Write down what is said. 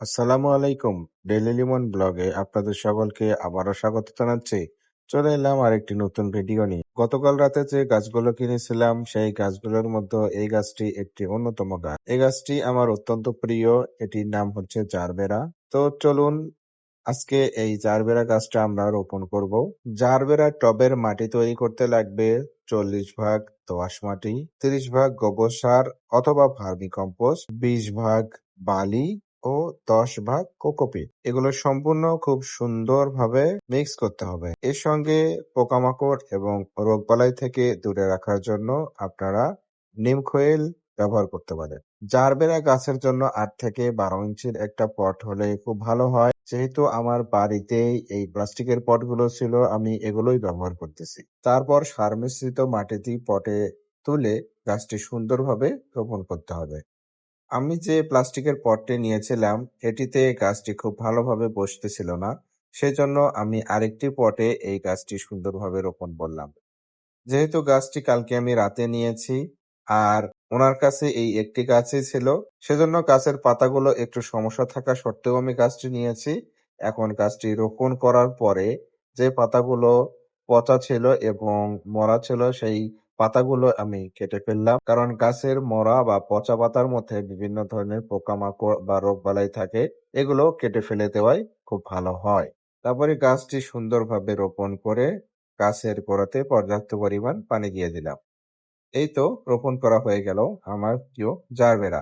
আসসালামু আলাইকুম। ডেইলি লিমন ব্লগে আপনাদের সকলকে আবারও স্বাগত জানাচ্ছি। চলে এলাম আরেকটি নতুন ভিডিও নিয়ে। গতকাল রাতে যে গাছগুলো কিনেছিলাম সেই গাছগুলোর মধ্যে এই গাছটি একটি অন্যতম গাছ। এই গাছটি আমার অত্যন্ত প্রিয়। এটির নাম হচ্ছে জারবেরা। তো চলুন আজকে এই জারবেরা গাছটা আমরা রোপণ করব। জারবেরা টবের মাটি তৈরি করতে লাগবে 40 ভাগ দোআঁশ মাটি, 30 ভাগ গোবর সার অথবা ভার্মি কম্পোস্ট, 20 ভাগ বালি ও 10 ভাগ কোকোপিট। এগুলো সম্পূর্ণ খুব সুন্দরভাবে মিক্স করতে হবে। এর সঙ্গে পোকামাকড় এবং রোগবালাই থেকে দূরে রাখার জন্য আপনারা নিম খৈল ব্যবহার করতে পারেন। জারবেরা গাছের জন্য 8 থেকে 12 ইঞ্চির একটা পট হলে খুব ভালো হয়। যেহেতু আমার বাড়িতেই এই প্লাস্টিকের পটগুলো ছিল, আমি এগুলোই ব্যবহার করতেছি। তারপর সার মিশ্রিত মাটিটি পটে তুলে গাছটি সুন্দরভাবে রোপণ করতে হবে। আমি যে প্লাস্টিকের পটটি নিয়েছিলাম এটিতে গাছটি খুব ভালোভাবে বসতেছিল না, সেজন্য আমি আরেকটি পটে এই গাছটি সুন্দরভাবে রোপণ করলাম। যেহেতু গাছটি কালকে আমি রাতে নিয়েছি আর ওনার কাছে এই একটি গাছই ছিল, সেজন্য গাছের পাতাগুলো একটু সমস্যা থাকা সত্ত্বেও আমি গাছটি নিয়েছি। এখন গাছটি রোপণ করার পরে যে পাতাগুলো পচা ছিল এবং মরা ছিল সেই পাতাগুলো আমি কেটে ফেললাম, কারণ গাছের মরা বা পচা পাতার মধ্যে বিভিন্ন ধরনের পোকামাকড় বা রোগবালাই থাকে, এগুলো কেটে ফেলে দেওয়াই খুব ভালো হয়। তারপরে গাছটি সুন্দরভাবে রোপণ করে গাছের গোড়াতে পর্যাপ্ত পরিমাণ পানি দিয়ে দিলাম। এই তো রোপণ করা হয়ে গেল আমার প্রিয় জারবেরা।